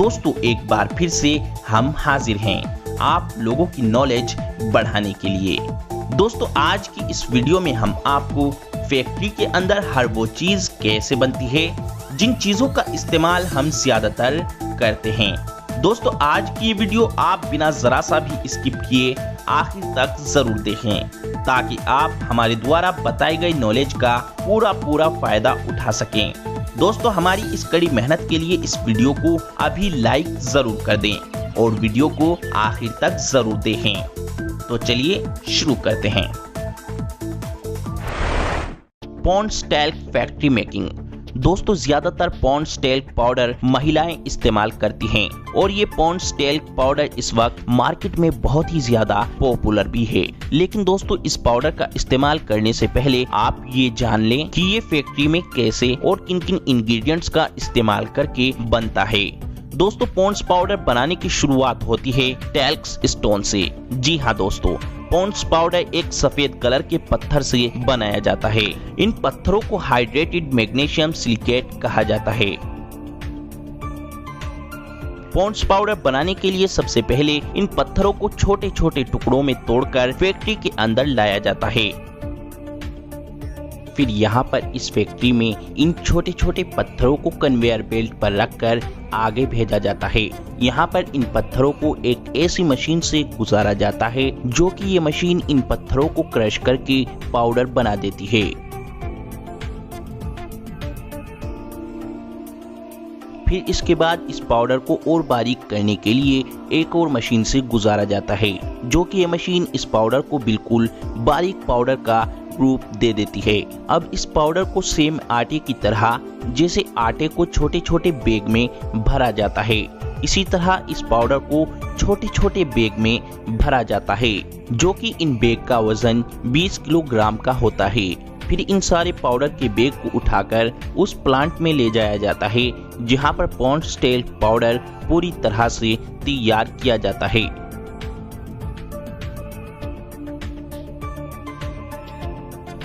दोस्तों एक बार फिर से हम हाजिर हैं आप लोगों की नॉलेज बढ़ाने के लिए। दोस्तों आज की इस वीडियो में हम आपको फैक्ट्री के अंदर हर वो चीज कैसे बनती है जिन चीजों का इस्तेमाल हम ज्यादातर करते हैं। दोस्तों आज की ये वीडियो आप बिना जरा सा भी स्किप किए आखिर तक जरूर देखें ताकि आप हमारे द्वारा बताई गई नॉलेज का पूरा फायदा उठा सकें। दोस्तों हमारी इस कड़ी मेहनत के लिए इस वीडियो को अभी लाइक जरूर कर दें और वीडियो को आखिर तक जरूर देखें। तो चलिए शुरू करते हैं। Pond's talc factory making. दोस्तों ज्यादातर पॉन्ड्स टैल्क पाउडर महिलाएं इस्तेमाल करती हैं और ये पॉन्ड्स टैल्क पाउडर इस वक्त मार्केट में बहुत ही ज्यादा पॉपुलर भी है। लेकिन दोस्तों इस पाउडर का इस्तेमाल करने से पहले आप ये जान लें कि ये फैक्ट्री में कैसे और किन किन इंग्रेडिएंट्स का इस्तेमाल करके बनता है। दोस्तों पॉन्ड्स पाउडर बनाने की शुरुआत होती है टैल्क स्टोन से। जी हाँ दोस्तों, पॉन्ड्स पाउडर एक सफेद कलर के पत्थर से बनाया जाता है। इन पत्थरों को हाइड्रेटेड मैग्नीशियम सिलिकेट कहा जाता है। पॉन्ड्स पाउडर बनाने के लिए सबसे पहले इन पत्थरों को छोटे छोटे टुकड़ों में तोड़कर फैक्ट्री के अंदर लाया जाता है। फिर यहाँ पर इस फैक्ट्री में इन छोटे छोटे पत्थरों को कन्वेयर बेल्ट पर रखकर आगे भेजा जाता है। यहाँ पर इन पत्थरों को एक ऐसी मशीन से गुजारा जाता है जो कि ये मशीन इन पत्थरों को क्रश करके पाउडर बना देती है। फिर इसके बाद इस पाउडर को और बारीक करने के लिए एक और मशीन से गुजारा जाता है जो कि ये मशीन इस पाउडर को बिल्कुल बारीक पाउडर का रूप दे देती है। अब इस पाउडर को सेम आटे की तरह जैसे आटे को छोटे छोटे बैग में भरा जाता है, इसी तरह इस पाउडर को छोटे छोटे बैग में भरा जाता है जो कि इन बैग का वजन 20 किलोग्राम का होता है। फिर इन सारे पाउडर के बैग को उठाकर उस प्लांट में ले जाया जाता है जहां पर पॉन्ड्स टैल्क पाउडर पूरी तरह से तैयार किया जाता है।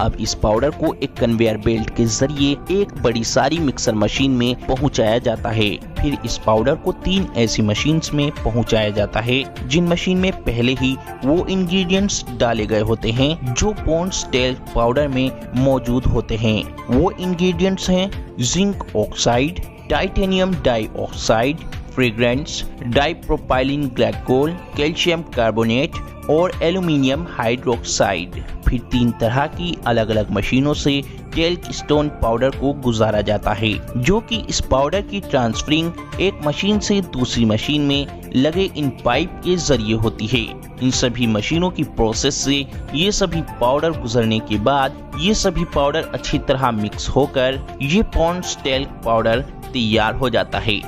अब इस पाउडर को एक कन्वेयर बेल्ट के जरिए एक बड़ी सारी मिक्सर मशीन में पहुंचाया जाता है। फिर इस पाउडर को 3 ऐसी मशीन्स में पहुंचाया जाता है जिन मशीन में पहले ही वो इंग्रेडिएंट्स डाले गए होते हैं जो पॉन्ड्स टैल्क पाउडर में मौजूद होते हैं। वो इंग्रेडिएंट्स हैं zinc oxide, titanium dioxide, fragrance, dipropylene glycol, calcium carbonate और एल्यूमिनियम हाइड्रोक्साइड। फिर 3 तरह की अलग अलग मशीनों से टैल्क स्टोन पाउडर को गुजारा जाता है जो कि इस पाउडर की ट्रांसफरिंग एक मशीन से दूसरी मशीन में लगे इन पाइप के जरिए होती है। इन सभी मशीनों की प्रोसेस से ये सभी पाउडर गुजरने के बाद ये सभी पाउडर अच्छी तरह मिक्स होकर ये पॉन्ड्स टैल्क पाउडर तैयार हो जाता है।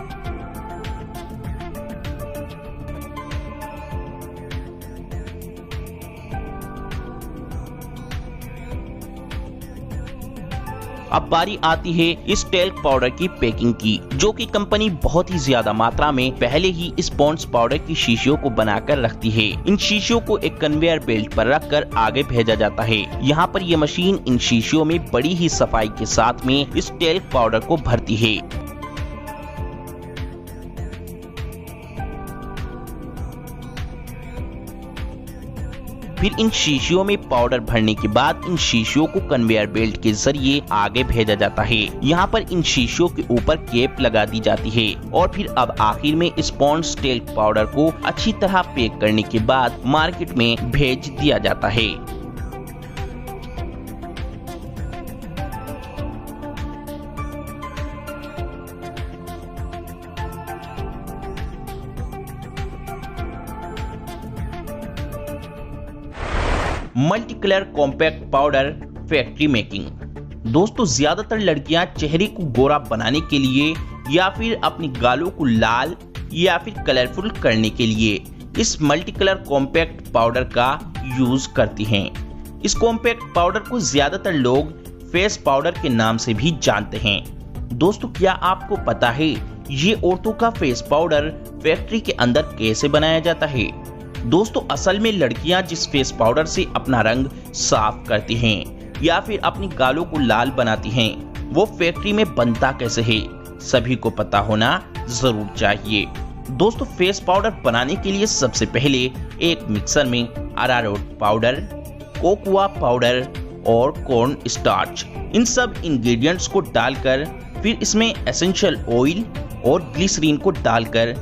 अब बारी आती है इस टैल्क पाउडर की पैकिंग की, जो कि कंपनी बहुत ही ज्यादा मात्रा में पहले ही इस पॉन्ड्स पाउडर की शीशियों को बनाकर रखती है। इन शीशियों को एक कन्वेयर बेल्ट पर रखकर आगे भेजा जाता है। यहाँ पर यह मशीन इन शीशियों में बड़ी ही सफाई के साथ में इस टैल्क पाउडर को भरती है। फिर इन शीशियों में पाउडर भरने के बाद इन शीशियों को कन्वेयर बेल्ट के जरिए आगे भेजा जाता है। यहाँ पर इन शीशियों के ऊपर कैप लगा दी जाती है और फिर अब आखिर में इस पॉन्ड्स टैल्क पाउडर को अच्छी तरह पैक करने के बाद मार्केट में भेज दिया जाता है। Multi colour compact powder factory making. दोस्तों ज्यादातर लड़कियां चेहरे को गोरा बनाने के लिए या फिर अपने गालों को लाल या फिर कलरफुल करने के लिए इस मल्टी कलर कॉम्पैक्ट पाउडर का यूज करती हैं। इस कॉम्पैक्ट पाउडर को ज्यादातर लोग फेस पाउडर के नाम से भी जानते हैं। दोस्तों क्या आपको पता है ये औरतों का फेस पाउडर फैक्ट्री के अंदर कैसे बनाया जाता है? दोस्तों असल में लड़कियां जिस फेस पाउडर से अपना रंग साफ करती हैं या फिर अपनी गालों को लाल बनाती हैं वो फैक्ट्री में बनता कैसे है सभी को पता होना जरूर चाहिए। दोस्तों, फेस पाउडर बनाने के लिए सबसे पहले एक मिक्सर में अरारोट पाउडर, कोकोआ पाउडर और कॉर्न स्टार्च, इन सब इंग्रेडिएंट्स को डालकर फिर इसमें एसेंशियल ऑयल और ग्लिसरीन को डालकर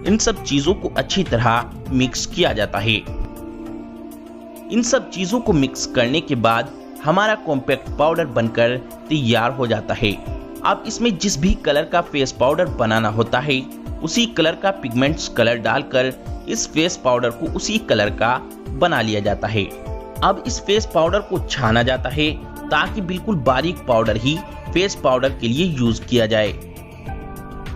इन सब चीजों को अच्छी तरह मिक्स किया जाता है। इन सब चीजों को मिक्स करने के बाद हमारा कॉम्पैक्ट पाउडर बनकर तैयार हो जाता है। अब इसमें जिस भी कलर का फेस पाउडर बनाना होता है उसी कलर का पिगमेंट्स कलर डालकर इस फेस पाउडर को उसी कलर का बना लिया जाता है। अब इस फेस पाउडर को छाना जाता है ताकि बिल्कुल बारीक पाउडर ही फेस पाउडर के लिए यूज किया जाए।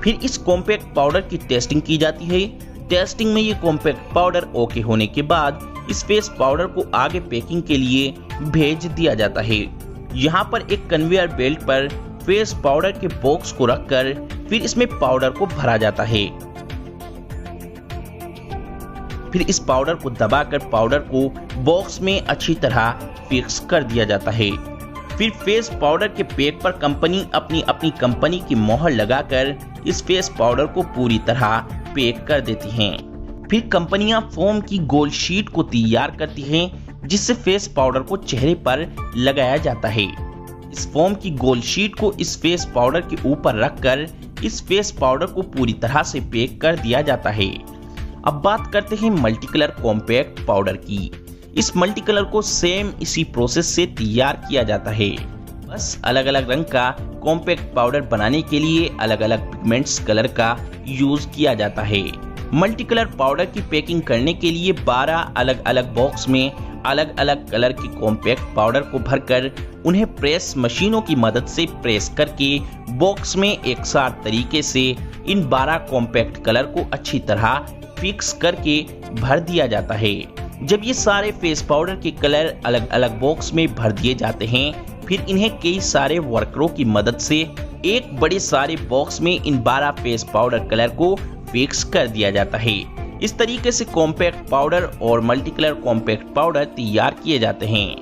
फिर इस कॉम्पैक्ट पाउडर की टेस्टिंग की जाती है। टेस्टिंग में ये कॉम्पैक्ट पाउडर ओके होने के बाद इस फेस पाउडर को आगे पैकिंग के लिए भेज दिया जाता है। यहाँ पर एक कन्वेयर बेल्ट पर फेस पाउडर के बॉक्स को रखकर फिर इसमें पाउडर को भरा जाता है। फिर इस पाउडर को दबाकर पाउडर को बॉक्स में अच्छी तरह फिक्स कर दिया जाता है। फिर फेस पाउडर के पैक पर कंपनी अपनी अपनी कंपनी की मोहर लगाकर इस फेस पाउडर को पूरी तरह पैक कर देती हैं। फिर कंपनियां फोम की गोल शीट को तैयार करती हैं जिससे फेस पाउडर को चेहरे पर लगाया जाता है। इस फोम की गोल शीट को इस फेस पाउडर के ऊपर रखकर इस फेस पाउडर को पूरी तरह से पैक कर दिया जाता है। अब बात करते हैं मल्टी कलर कॉम्पैक्ट पाउडर की। इस मल्टी कलर को सेम इसी प्रोसेस से तैयार किया जाता है। बस अलग अलग रंग का कॉम्पैक्ट पाउडर बनाने के लिए अलग अलग पिगमेंट्स कलर का यूज किया जाता है। मल्टी कलर पाउडर की पैकिंग करने के लिए 12 अलग अलग बॉक्स में अलग अलग कलर के कॉम्पैक्ट पाउडर को भरकर उन्हें प्रेस मशीनों की मदद से प्रेस करके बॉक्स में एक साथ तरीके से इन 12 कॉम्पैक्ट कलर को अच्छी तरह फिक्स करके भर दिया जाता है। जब ये सारे फेस पाउडर के कलर अलग अलग बॉक्स में भर दिए जाते हैं फिर इन्हें कई सारे वर्करों की मदद से एक बड़े सारे बॉक्स में इन 12 फेस पाउडर कलर को फिक्स कर दिया जाता है। इस तरीके से कॉम्पैक्ट पाउडर और मल्टी कलर कॉम्पैक्ट पाउडर तैयार किए जाते हैं।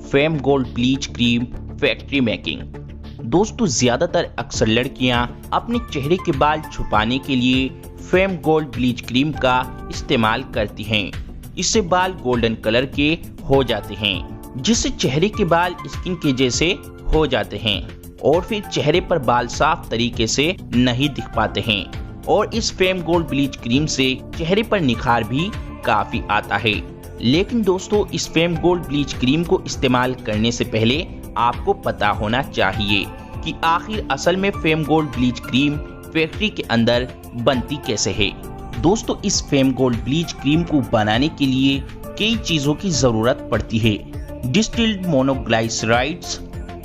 Fame gold bleach cream factory making. दोस्तों, ज्यादातर अक्सर लड़कियां अपने चेहरे के बाल छुपाने के लिए फेम गोल्ड ब्लीच क्रीम का इस्तेमाल करती हैं। इससे बाल गोल्डन कलर के हो जाते हैं जिससे चेहरे के बाल स्किन के जैसे हो जाते हैं और फिर चेहरे पर बाल साफ तरीके से नहीं दिख पाते हैं। और इस फेम गोल्ड ब्लीच क्रीम से चेहरे पर निखार भी काफी आता है। लेकिन दोस्तों, इस फेम गोल्ड ब्लीच क्रीम को इस्तेमाल करने से पहले आपको पता होना चाहिए कि आखिर असल में fame gold bleach cream factory के अंदर बनती कैसे है। दोस्तों, इस फेम गोल्ड ब्लीच क्रीम को बनाने के लिए कई चीजों की जरूरत पड़ती है। Distilled monoglycerides,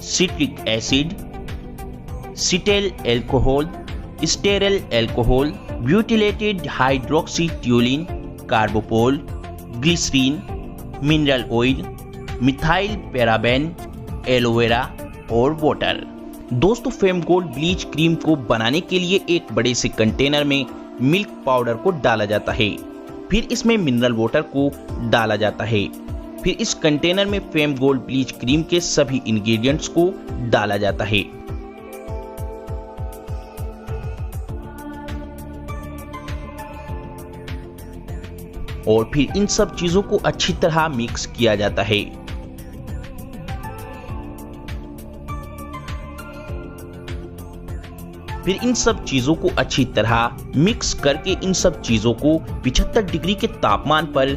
citric acid, cetyl alcohol, stearyl alcohol, butylated hydroxytoluene, carbopol, glycerine, mineral oil, methyl paraben, aloe vera और वाटर। दोस्तों, फेम गोल्ड ब्लीच क्रीम को बनाने के लिए एक बड़े से कंटेनर में मिल्क पाउडर को डाला जाता है। फिर इसमें मिनरल वाटर को डाला जाता है। फिर इस कंटेनर में फेम गोल्ड ब्लीच क्रीम के सभी इंग्रेडिएंट्स को डाला जाता है। और फिर इन सब चीजों को अच्छी तरह मिक्स किया जाता है। फिर इन सब चीजों को अच्छी तरह मिक्स करके इन सब चीजों को 75 डिग्री के तापमान पर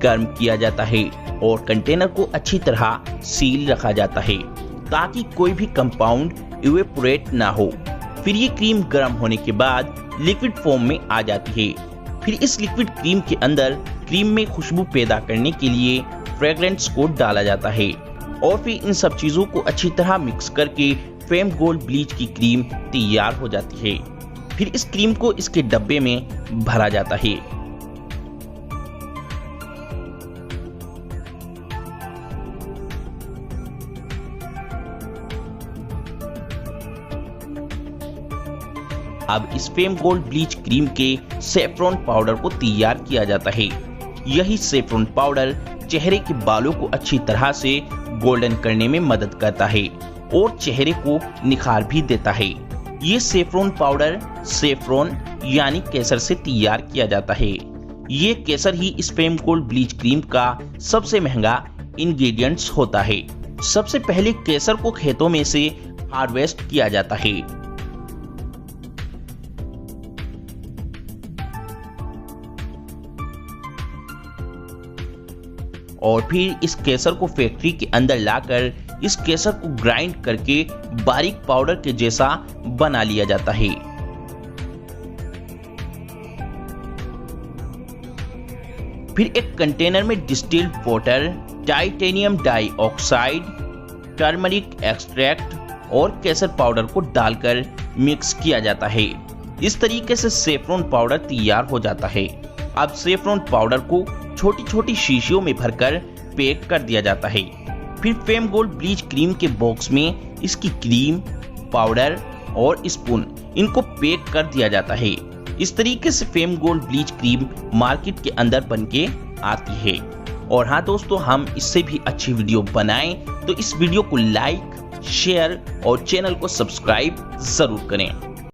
गर्म किया जाता है और कंटेनर को अच्छी तरह सील रखा जाता है ताकि कोई भी कंपाउंड इवेपोरेट ना हो। फिर ये क्रीम गर्म होने के बाद लिक्विड फॉर्म में आ जाती है। फिर इस लिक्विड क्रीम के अंदर क्रीम में खुशबू पैदा करने के लिए फ्रेग्रेंस को डाला जाता है और फिर इन सब चीजों को अच्छी तरह मिक्स करके फेम गोल्ड ब्लीच की क्रीम तैयार हो जाती है। फिर इस क्रीम को इसके डब्बे में भरा जाता है। अब इस फेम गोल्ड ब्लीच क्रीम के सेफ्रॉन पाउडर को तैयार किया जाता है। यही सेफ्रॉन पाउडर चेहरे के बालों को अच्छी तरह से गोल्डन करने में मदद करता है और चेहरे को निखार भी देता है। ये सेफ्रॉन पाउडर सेफ्रॉन यानी केसर से तैयार किया जाता है। ये केसर ही स्पैम गोल्ड ब्लीच क्रीम का सबसे महंगा इंग्रेडिएंट्स होता है। सबसे पहले केसर को खेतों में से हार्वेस्ट किया जाता है। और फिर इस केसर को फैक्ट्री के अंदर लाकर इस केसर को ग्राइंड करके बारीक पाउडर के जैसा बना लिया जाता है। फिर एक कंटेनर में distilled water, titanium dioxide, turmeric extract और केसर पाउडर को डालकर मिक्स किया जाता है। इस तरीके से सेफ्रॉन पाउडर तैयार हो जाता है। अब सेफ्रॉन पाउडर को छोटी छोटी शीशियों में भरकर पैक कर दिया जाता है। फिर फेम गोल्ड ब्लीच क्रीम के बॉक्स में इसकी क्रीम, पाउडर और स्पून इनको पैक कर दिया जाता है। इस तरीके से fame gold bleach cream market के अंदर बनके आती है। और हाँ दोस्तों, हम इससे भी अच्छी वीडियो बनाएं तो इस वीडियो को लाइक, शेयर और चैनल को सब्सक्राइब जरूर करें।